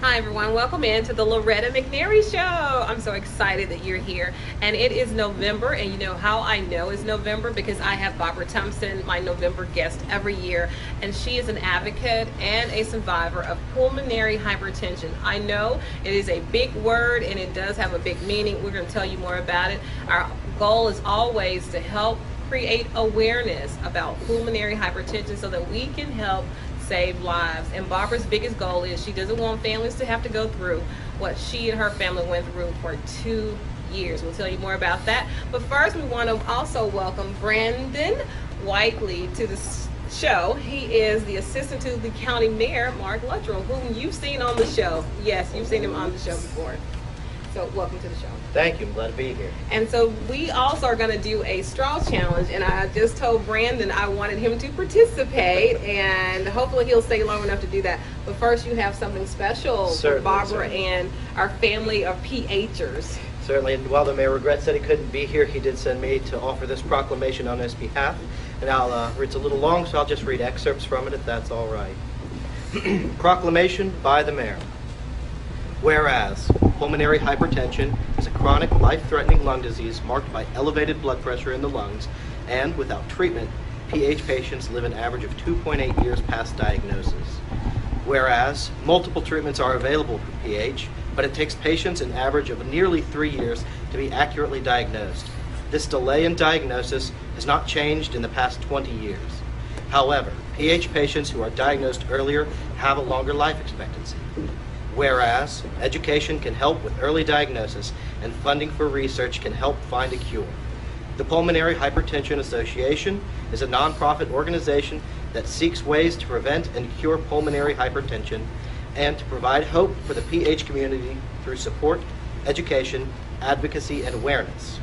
Hi everyone, welcome in to the Loretta McNary Show. I'm so excited that you're here. And it is November, and you know how I know it's November? Because I have Barbara Thompson, my November guest every year, and she is an advocate and a survivor of pulmonary hypertension. I know it is a big word and it does have a big meaning. We're going to tell you more about it. Our goal is always to help create awareness about pulmonary hypertension so that we can help save lives. And Barbara's biggest goal is she doesn't want families to have to go through what she and her family went through for 2 years. We'll tell you more about that. But first, we want to also welcome Brandon Whiteley to the show. He is the assistant to the county mayor, Mark Luttrell, whom you've seen on the show. Yes, you've seen him on the show before. So welcome to the show. Thank you. I'm glad to be here. And so we also are going to do a straw challenge, and I just told Brandon I wanted him to participate, and hopefully he'll stay long enough to do that. But first, you have something special for Barbara and our family of PHers. Certainly, and while the mayor regrets that he couldn't be here, he did send me to offer this proclamation on his behalf. And it's a little long, so I'll just read excerpts from it if that's all right. Proclamation by the mayor. Whereas pulmonary hypertension is a chronic, life-threatening lung disease marked by elevated blood pressure in the lungs, and without treatment, PH patients live an average of 2.8 years past diagnosis. Whereas multiple treatments are available for PH, but it takes patients an average of nearly 3 years to be accurately diagnosed. This delay in diagnosis has not changed in the past 20 years. However, PH patients who are diagnosed earlier have a longer life expectancy. Whereas education can help with early diagnosis and funding for research can help find a cure. The Pulmonary Hypertension Association is a nonprofit organization that seeks ways to prevent and cure pulmonary hypertension and to provide hope for the PH community through support, education, advocacy, and awareness.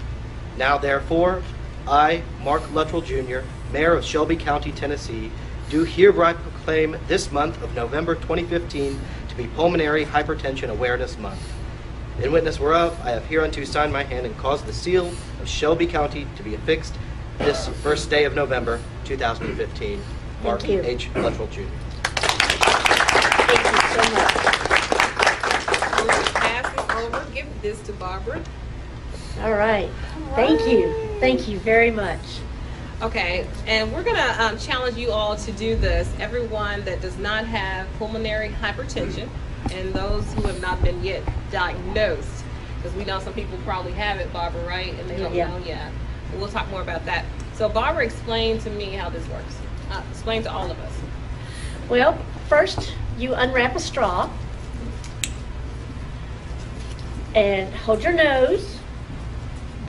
Now therefore, I, Mark Luttrell Jr., Mayor of Shelby County, Tennessee, do hereby proclaim this month of November 2015 to be Pulmonary Hypertension Awareness Month. In witness whereof, I have hereunto signed my hand and caused the seal of Shelby County to be affixed this first day of November 2015. Mark H. Luttrell Jr. Thank you so much. I'm going to pass it over, give this to Barbara. All right. Thank you. Thank you very much. Okay, and we're going to challenge you all to do this. Everyone that does not have pulmonary hypertension and those who have not been yet diagnosed, because we know some people probably have it, Barbara, right? And they don't know yet. We'll talk more about that. So Barbara, explain to me how this works. Explain to all of us. Well, first you unwrap a straw and hold your nose,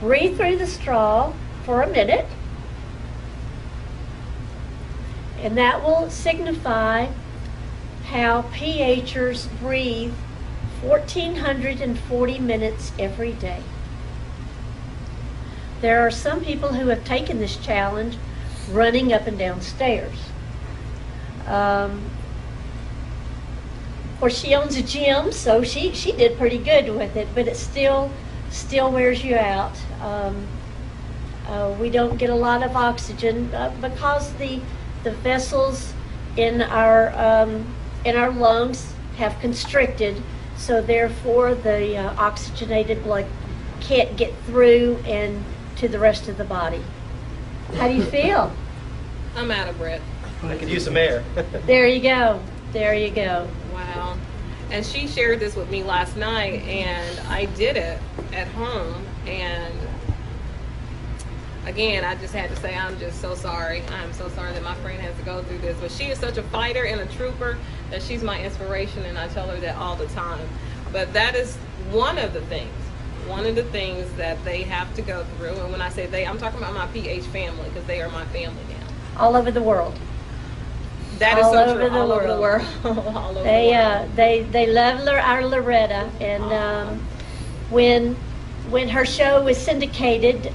breathe through the straw for a minute, and that will signify how PHers breathe 1,440 minutes every day. There are some people who have taken this challenge running up and down stairs. Of course, she owns a gym, so she did pretty good with it, but it still wears you out. We don't get a lot of oxygen because the vessels in our lungs have constricted, so therefore the oxygenated blood can't get through and to the rest of the body. How do you feel? I'm out of breath. I could use some air. There you go. There you go. Wow. And she shared this with me last night, and I did it at home, and again, I just had to say I'm just so sorry. I'm so sorry that my friend has to go through this. But she is such a fighter and a trooper that she's my inspiration, and I tell her that all the time. But that is one of the things that they have to go through. And when I say they, I'm talking about my PH family, because they are my family now. All over the world. That is so true. All over the world. All over the world. They love our Loretta, and when her show was syndicated,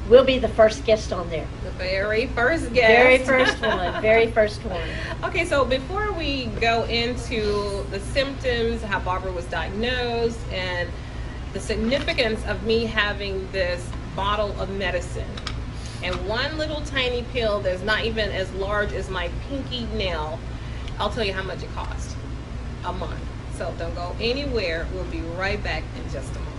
we'll be the first guest on there. The very first guest. Very first one. Very first one. Okay, so before we go into the symptoms, how Barbara was diagnosed, and the significance of me having this bottle of medicine and one little tiny pill that's not even as large as my pinky nail, I'll tell you how much it cost a month. So don't go anywhere. We'll be right back in just a moment.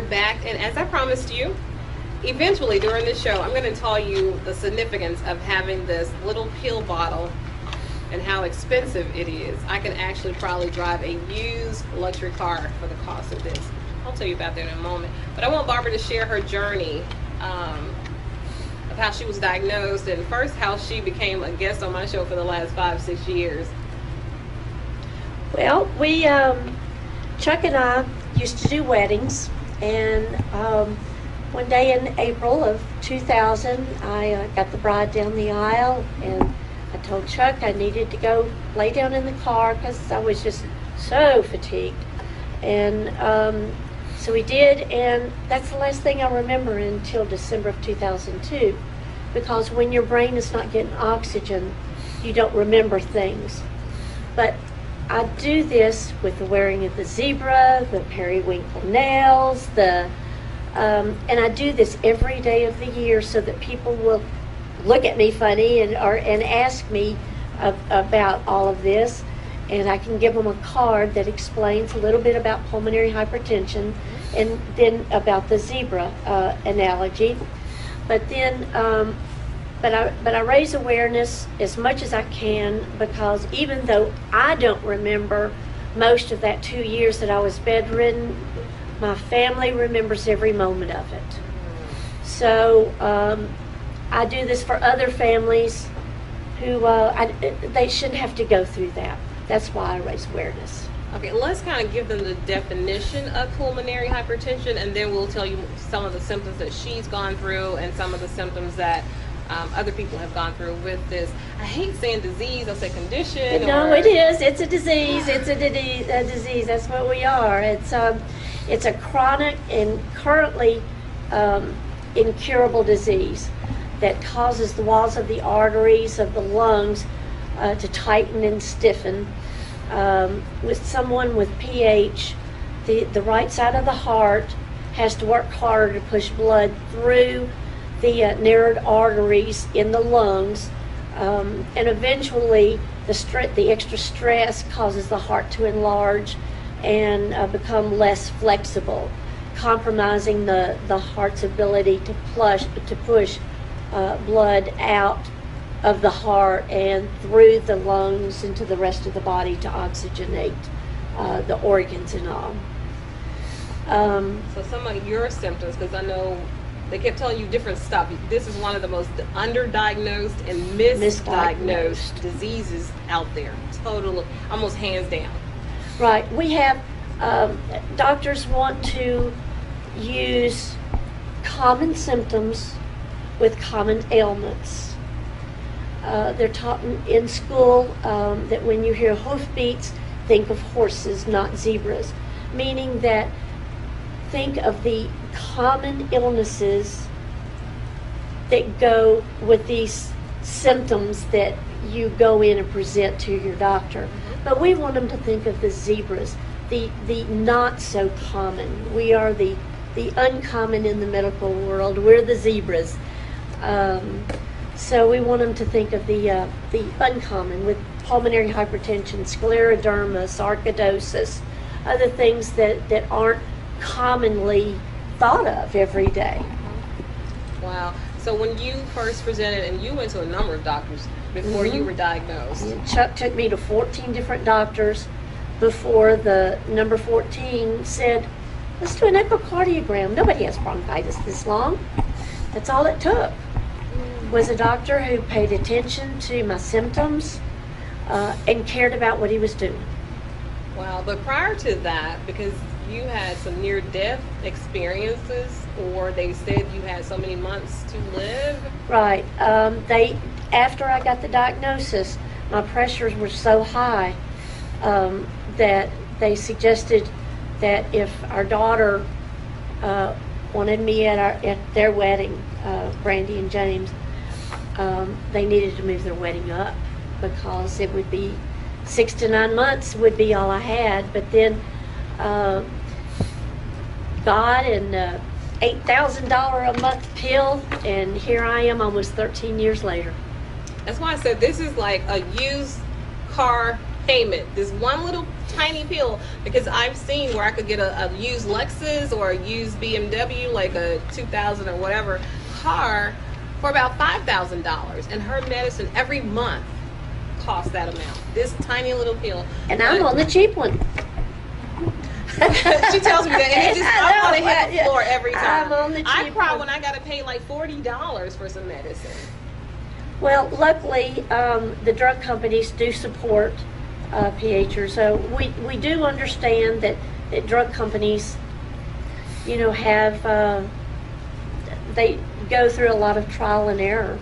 Back, and as I promised you, eventually during this show I'm going to tell you the significance of having this little pill bottle and how expensive it is. I can actually probably drive a used luxury car for the cost of this. I'll tell you about that in a moment, but I want Barbara to share her journey of how she was diagnosed, and first how she became a guest on my show for the last 5-6 years. Well, we Chuck and I used to do weddings. And one day in April of 2000, I got the bride down the aisle, and I told Chuck I needed to go lay down in the car because I was just so fatigued. And so we did, and that's the last thing I remember until December of 2002, because when your brain is not getting oxygen, you don't remember things. But I do this with the wearing of the zebra, the periwinkle nails, and I do this every day of the year so that people will look at me funny and ask me about all of this, and I can give them a card that explains a little bit about pulmonary hypertension and then about the zebra analogy. But then But I raise awareness as much as I can, because even though I don't remember most of that 2 years that I was bedridden, my family remembers every moment of it. So I do this for other families who they shouldn't have to go through that. That's why I raise awareness. Okay, let's kind of give them the definition of pulmonary hypertension, and then we'll tell you some of the symptoms that she's gone through and some of the symptoms that other people have gone through with this. I hate saying disease, I'll say condition. No, it is. It's a disease. It's a disease. That's what we are. It's a chronic and currently incurable disease that causes the walls of the arteries of the lungs to tighten and stiffen. With someone with PH, the right side of the heart has to work harder to push blood through the narrowed arteries in the lungs, and eventually the extra stress causes the heart to enlarge and become less flexible, compromising the heart's ability to push blood out of the heart and through the lungs into the rest of the body to oxygenate the organs and all. So some of your symptoms, because I know they kept telling you different stuff. This is one of the most underdiagnosed and misdiagnosed diseases out there. Totally, almost hands down. Right. We have, doctors want to use common symptoms with common ailments. They're taught in school that when you hear hoofbeats, think of horses, not zebras, meaning that think of the common illnesses that go with these symptoms that you go in and present to your doctor. But we want them to think of the zebras, the not so common. We are the uncommon in the medical world. We're the zebras. So we want them to think of the uncommon, with pulmonary hypertension, scleroderma, sarcoidosis, other things that aren't commonly thought of every day. Wow. So when you first presented, and you went to a number of doctors before you were diagnosed. Chuck took me to 14 different doctors before the number 14 said, let's do an echocardiogram. Nobody has bronchitis this long. That's all it took. Was a doctor who paid attention to my symptoms and cared about what he was doing. Wow. But prior to that, because you had some near-death experiences, or they said you had so many months to live. Right. After I got the diagnosis, my pressures were so high that they suggested that if our daughter wanted me at their wedding, Brandy and James. They needed to move their wedding up because it would be 6 to 9 months would be all I had. But then God and $8,000 a month pill, and here I am almost 13 years later. That's why I said this is like a used car payment. This one little tiny pill, because I've seen where I could get a used Lexus or a used BMW, like a 2000 or whatever car, for about $5,000, and her medicine every month costs that amount. This tiny little pill. And I'm on the cheap one. She tells me that, and I want to hit the floor every time. I'm on the cheap I cry one. when I got to pay like $40 for some medicine. Well, luckily, the drug companies do support PHers. So we do understand that drug companies, you know, have they go through a lot of trial and error.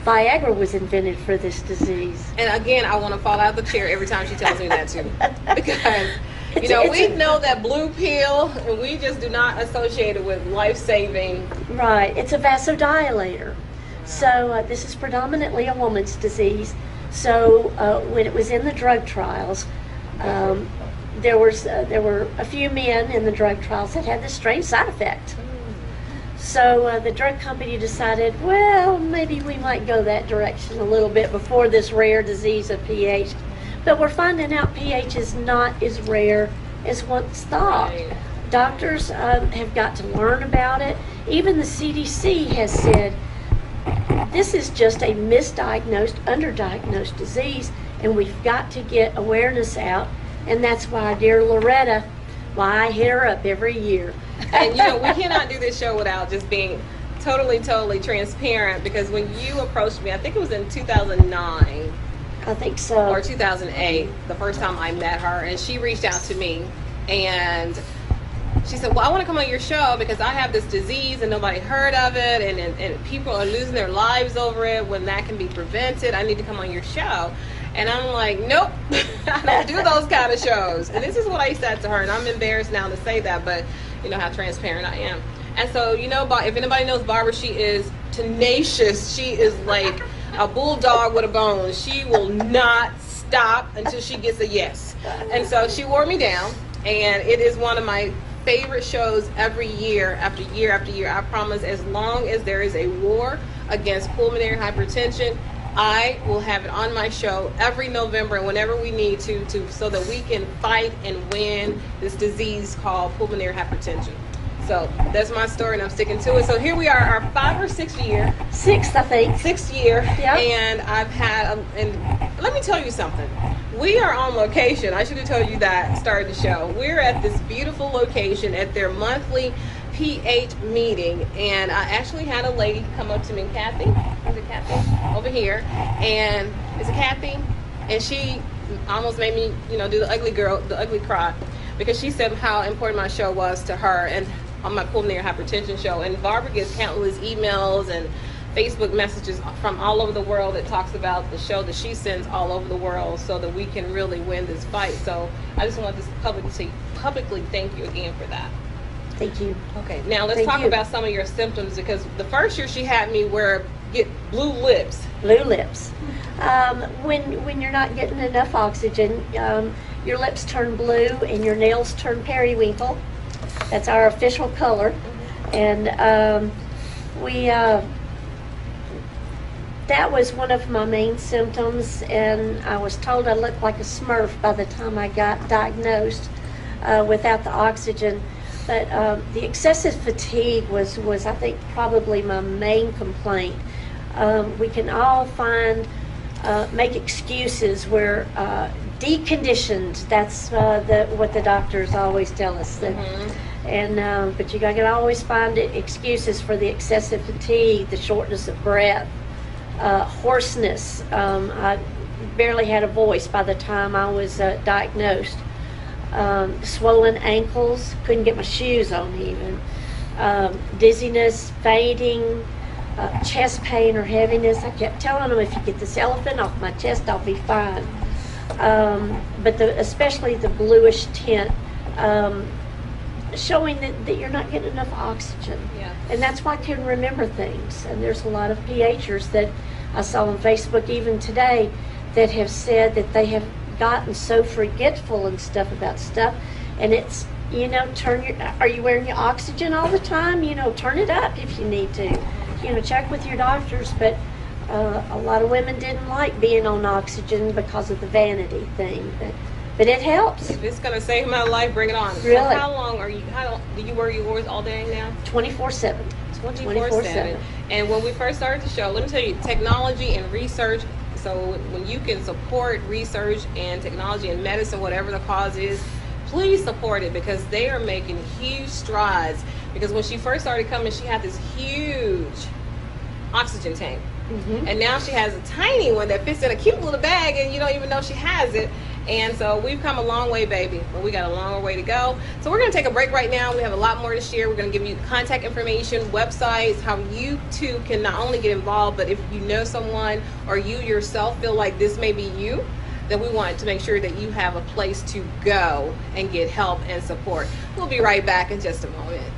Viagra was invented for this disease. And again, I want to fall out of the chair every time she tells me that too, because you know we know that blue pill, and we just do not associate it with life-saving. Right, it's a vasodilator. So this is predominantly a woman's disease. So when it was in the drug trials, there were a few men in the drug trials that had this strange side effect. So the drug company decided, well, maybe we might go that direction a little bit before this rare disease of PH. But we're finding out PH is not as rare as once thought. Right. Doctors have got to learn about it. Even the CDC has said this is just a misdiagnosed, underdiagnosed disease, and we've got to get awareness out. And that's why, dear Loretta, why I hit her up every year. And you know, we cannot do this show without just being totally transparent, because when you approached me, I think it was in 2009 I think so. or 2008, the first time I met her, and she reached out to me and she said, well, I want to come on your show because I have this disease and nobody heard of it, and people are losing their lives over it when that can be prevented. I need to come on your show. And I'm like, nope, I don't do those kind of shows. And this is what I said to her, and I'm embarrassed now to say that, but you know how transparent I am. And so, you know, if anybody knows Barbara, she is tenacious. She is like a bulldog with a bone. She will not stop until she gets a yes. And so she wore me down, and it is one of my favorite shows every year after year after year. I promise, as long as there is a war against pulmonary hypertension, I will have it on my show every November and whenever we need to so that we can fight and win this disease called pulmonary hypertension. So that's my story, and I'm sticking to it. So here we are, our 5th or 6th year. 6th, I think. 6th year. Yep. And I've had, and let me tell you something. We are on location. I should have told you that started the show. We're at this beautiful location at their monthly PH meeting, and I actually had a lady come up to me, Kathy, is it Kathy? Over here, and is it Kathy? And she almost made me, you know, do the ugly cry, because she said how important my show was to her and on my pulmonary hypertension show. And Barbara gets countless emails and Facebook messages from all over the world that talks about the show that she sends all over the world so that we can really win this fight. So I just want to publicly thank you again for that. Thank you. Okay, now let's Thank talk you. about some of your symptoms, because the first year she had me get blue lips. Blue lips. When you're not getting enough oxygen, your lips turn blue and your nails turn periwinkle. That's our official color. And that was one of my main symptoms, and I was told I looked like a Smurf by the time I got diagnosed without the oxygen. But the excessive fatigue was I think probably my main complaint. We can all make excuses. We're deconditioned. That's what the doctors always tell us. And but you gotta always find excuses for the excessive fatigue, the shortness of breath, hoarseness. I barely had a voice by the time I was diagnosed. Swollen ankles, couldn't get my shoes on even. Dizziness, fainting, chest pain or heaviness. I kept telling them, if you get this elephant off my chest, I'll be fine. But especially the bluish tint showing that you're not getting enough oxygen. Yeah. And that's why I can remember things. And there's a lot of PHers that I saw on Facebook even today that have said that they have gotten so forgetful and stuff about stuff. And it's, you know, are you wearing your oxygen all the time? You know, turn it up if you need to. You know, check with your doctors. But a lot of women didn't like being on oxygen because of the vanity thing. But it helps. If it's going to save my life, bring it on. Really? So how long do you wear yours all day now? 24/7. 24/7. And when we first started the show, let me tell you, technology and research. So when you can support research and technology and medicine, whatever the cause is, please support it, because they are making huge strides. Because when she first started coming, she had this huge oxygen tank. Mm-hmm. And now she has a tiny one that fits in a cute little bag, and you don't even know she has it. And so we've come a long way, baby, but we got a longer way to go. So we're going to take a break right now. We have a lot more to share. We're going to give you contact information, websites, how you too can not only get involved, but if you know someone or you yourself feel like this may be you, then we want to make sure that you have a place to go and get help and support. We'll be right back in just a moment.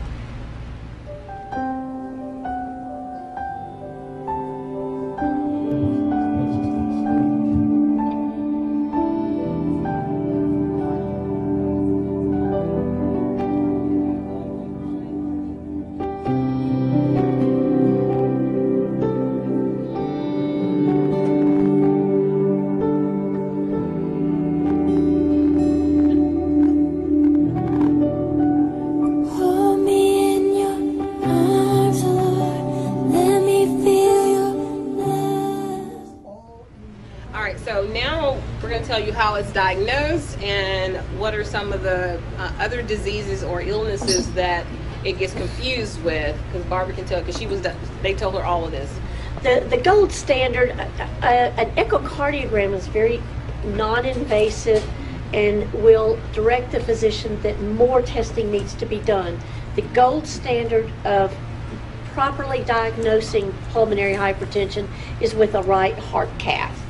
How it's diagnosed and what are some of the other diseases or illnesses that it gets confused with, because Barbara can tell, because they told her all of this. The gold standard, an echocardiogram is very non-invasive and will direct the physician that more testing needs to be done. The gold standard of properly diagnosing pulmonary hypertension is with a right heart cath.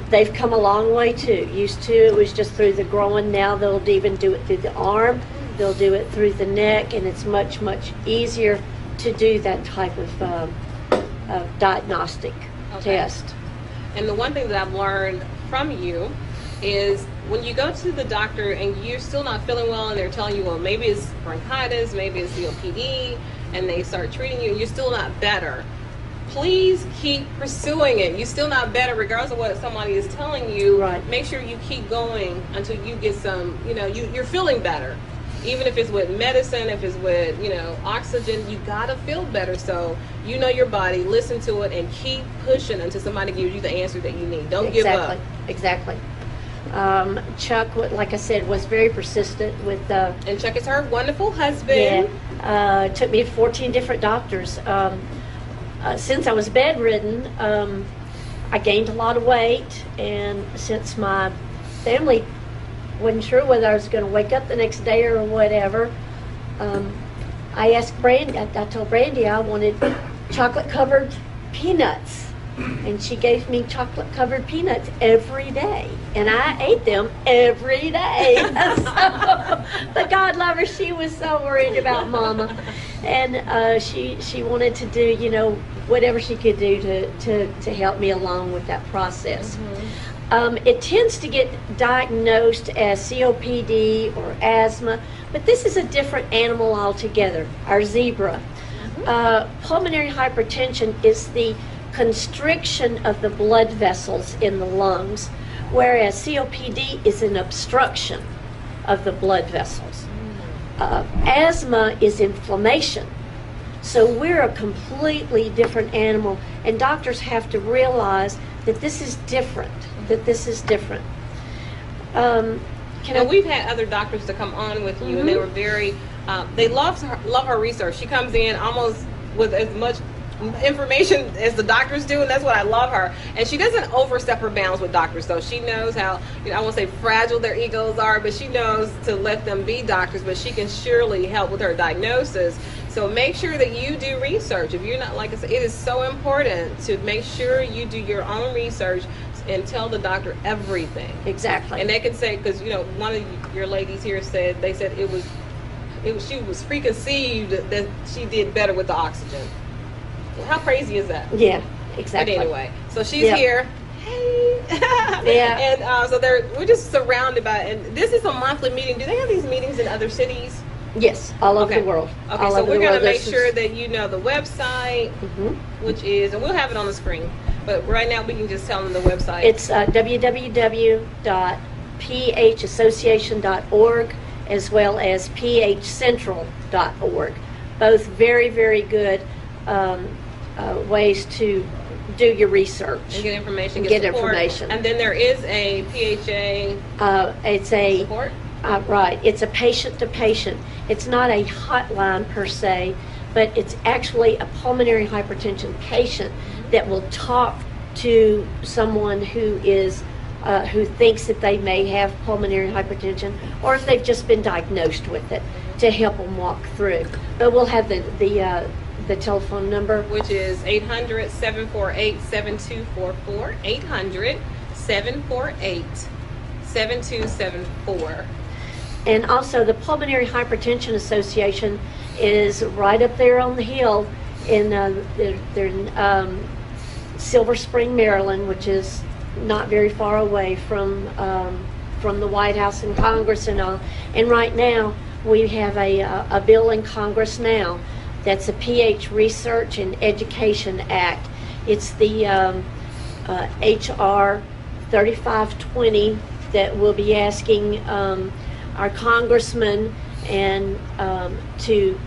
They've come a long way too. Used to, it was just through the groin. Now they'll even do it through the arm. They'll do it through the neck, and it's much, much easier to do that type of diagnostic test. And the one thing that I've learned from you is when you go to the doctor and you're still not feeling well, and they're telling you, well, maybe it's bronchitis, maybe it's COPD, and they start treating you, and you're still not better. Please keep pursuing it. You're still not better, regardless of what somebody is telling you. Right. Make sure you keep going until you get some, you're feeling better. Even if it's with medicine, if it's with, oxygen, you gotta feel better. So you know your body, listen to it, and keep pushing until somebody gives you the answer that you need. Don't give up. Exactly. Chuck, like I said, was very persistent with. And Chuck is her wonderful husband. Yeah. Took me to 14 different doctors. Since I was bedridden, I gained a lot of weight, and since my family wasn't sure whether I was going to wake up the next day or whatever, I asked Brandy, I told Brandy I wanted chocolate-covered peanuts, and she gave me chocolate-covered peanuts every day, and I ate them every day. So, the God lover, she was so worried about Mama, and she wanted to do, whatever she could do to help me along with that process. Mm-hmm. It tends to get diagnosed as COPD or asthma, but this is a different animal altogether, our zebra. Mm-hmm. Pulmonary hypertension is the constriction of the blood vessels in the lungs, whereas COPD is an obstruction of the blood vessels. Asthma is inflammation. So we're a completely different animal, and doctors have to realize that this is different, We've had other doctors to come on with you, mm-hmm. and they were very, they love her research. She comes in almost with as much information as the doctors do, and that's what I love her. And she doesn't overstep her bounds with doctors, though. She knows how, I won't say fragile their egos are, but she knows to let them be doctors, but she can surely help with her diagnosis. So make sure that you do research. If you're not, like I said, it is so important to make sure you do your own research and tell the doctor everything. Exactly. And they can say, because one of your ladies here said, they said it was she was preconceived that she did better with the oxygen. How crazy is that? Yeah, exactly. But anyway, so she's Yep. here. Hey. Yeah. And so we're just surrounded by, and this is a monthly meeting. Do they have these meetings in other cities? Yes, all over Okay. the world. Okay, All so over we're the going world. to make This is- sure that you know the website, Mhm. which is, and we'll have it on the screen, but right now we can just tell them the website. It's www.phassociation.org as well as phcentral.org. Both very, very good ways to do your research. and get information, Get support. information. And then there is a PHA It's a support. right. It's a patient to patient. It's not a hotline per se, but it's actually a pulmonary hypertension patient that will talk to someone who thinks that they may have pulmonary hypertension, or if they've just been diagnosed with it, to help them walk through. But we'll have the telephone number. Which is 800-748-7244, 800-748-7274. And also, the Pulmonary Hypertension Association is right up there on the hill they're in Silver Spring, Maryland, which is not very far away from the White House and Congress and all. And right now, we have a bill in Congress now that's a PH Research and Education Act. It's the HR 3520 that will be asking our congressman and to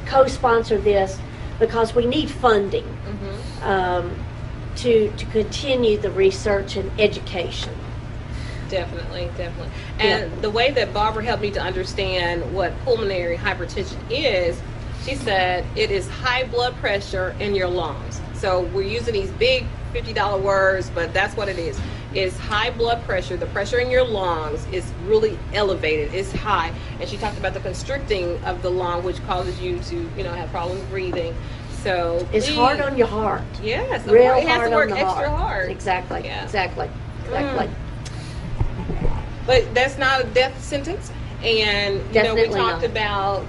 co-sponsor this, because we need funding to continue the research and education. Definitely. And the way that Barbara helped me to understand what pulmonary hypertension is, she said it is high blood pressure in your lungs. So we're using these big $50 words, but that's what it is. It's high blood pressure. The pressure in your lungs is really elevated. It's high. And she talked about the constricting of the lung, which causes you to, have problems breathing. So It's hard on your heart. Yes, Real it has hard to work on the extra heart. hard. Exactly. Yeah. Exactly. But that's not a death sentence. And, we Definitely talked not. about,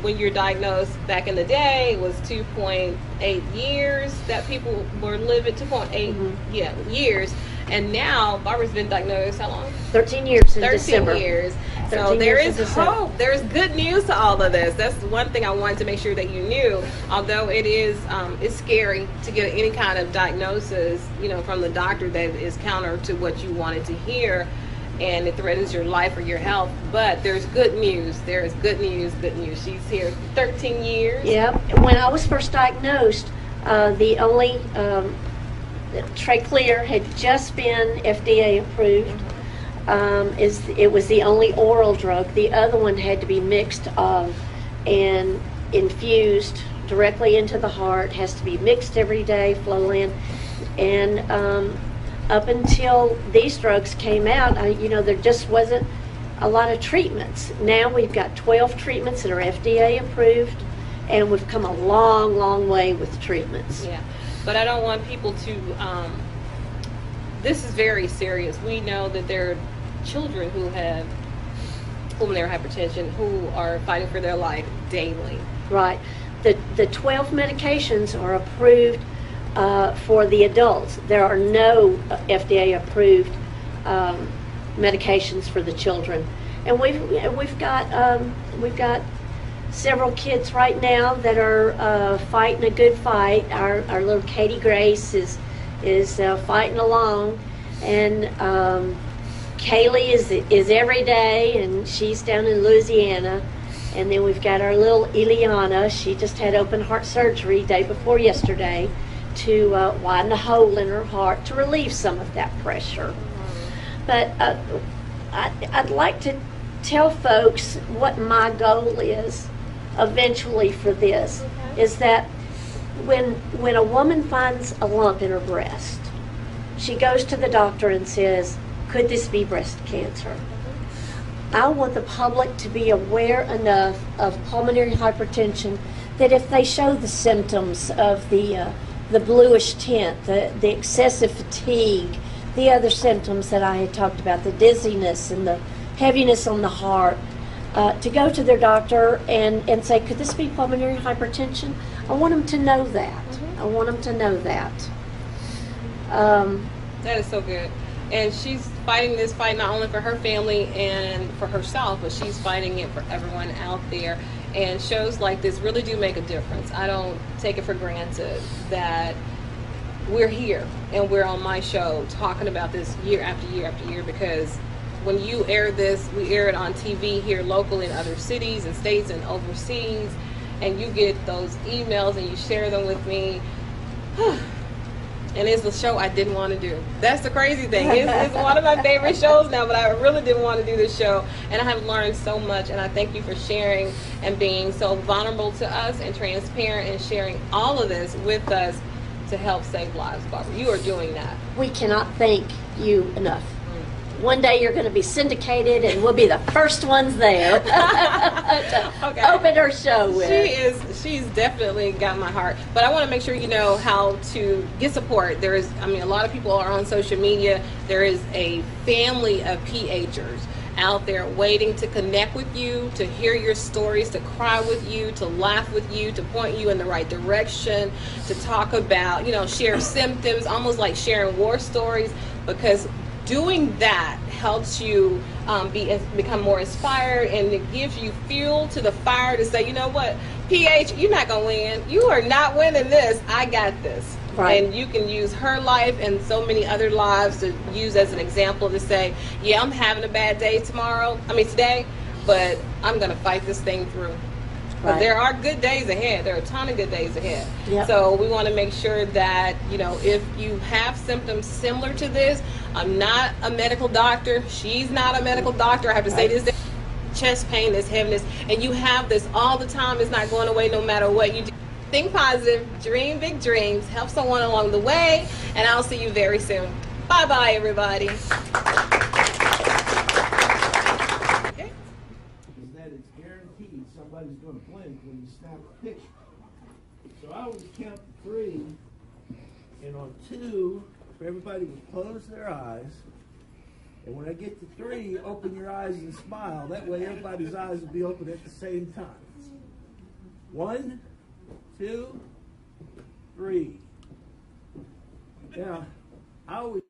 when you're diagnosed back in the day, it was 2.8 years that people were living, 2.8 years. And now, Barbara's been diagnosed how long? 13 years in 13 December. years. So 13 there years is in December. hope. There's good news to all of this. That's one thing I wanted to make sure that you knew. Although it is, it's scary to get any kind of diagnosis, from the doctor that is counter to what you wanted to hear, and it threatens your life or your health. But there's good news. There is good news. She's here 13 years. Yep. When I was first diagnosed, the only Tracleer had just been FDA approved. It was the only oral drug. The other one had to be mixed and infused directly into the heart. Has to be mixed every day, flow in, and up until these drugs came out, there just wasn't a lot of treatments. Now we've got 12 treatments that are FDA approved, and we've come a long, long way with treatments. Yeah, but I don't want people to, this is very serious. We know that there are children who have pulmonary hypertension who are fighting for their life daily. Right. The 12 medications are approved for the adults. There are no FDA approved medications for the children, and we've got several kids right now that are fighting a good fight. Our little Katie Grace is fighting along, and Kaylee is every day, and she's down in Louisiana. And then we've got our little Ileana. She just had open heart surgery day before yesterday to widen a hole in her heart to relieve some of that pressure. But I'd like to tell folks what my goal is eventually for this, is that when a woman finds a lump in her breast, she goes to the doctor and says, could this be breast cancer? I want the public to be aware enough of pulmonary hypertension that if they show the symptoms of the bluish tint, the excessive fatigue, the other symptoms that I had talked about, the dizziness and the heaviness on the heart, to go to their doctor and say, could this be pulmonary hypertension? I want them to know that. I want them to know that. That is so good. And she's fighting this fight not only for her family and for herself, but she's fighting it for everyone out there. And shows like this really do make a difference. I don't take it for granted that we're here and we're on my show talking about this year after year after year, because when you air this, we air it on TV here locally in other cities and states and overseas, and you get those emails and you share them with me. And it's a show I didn't want to do. That's the crazy thing. It's one of my favorite shows now, but I really didn't want to do this show. And I have learned so much, and I thank you for sharing and being so vulnerable to us and transparent and sharing all of this with us to help save lives, Barbara. You are doing that. We cannot thank you enough. One day you're going to be syndicated, and we'll be the first ones there to open her show with. She's definitely got my heart. But I want to make sure you know how to get support. There is, a lot of people are on social media. There is a family of PHers out there waiting to connect with you, to hear your stories, to cry with you, to laugh with you, to point you in the right direction, to talk about, share symptoms, almost like sharing war stories, because doing that helps you become more inspired, and it gives you fuel to the fire to say, you know what, PH, you're not going to win. You are not winning this. I got this. Right. And you can use her life and so many other lives to use as an example to say, yeah, I'm having a bad day today, but I'm going to fight this thing through. But there are good days ahead. There are a ton of good days ahead. Yep. So we want to make sure that, if you have symptoms similar to this, I'm not a medical doctor. She's not a medical doctor. I have to say this. Chest pain, this heaviness, and you have this all the time. It's not going away no matter what you do. Think positive, dream big dreams, help someone along the way, and I'll see you very soon. Bye-bye, everybody. Somebody's going to blink when you snap a picture. So I would count to 3, and on 2, everybody would close their eyes. And when I get to 3, open your eyes and smile. That way everybody's eyes will be open at the same time. 1, 2, 3. Now, I always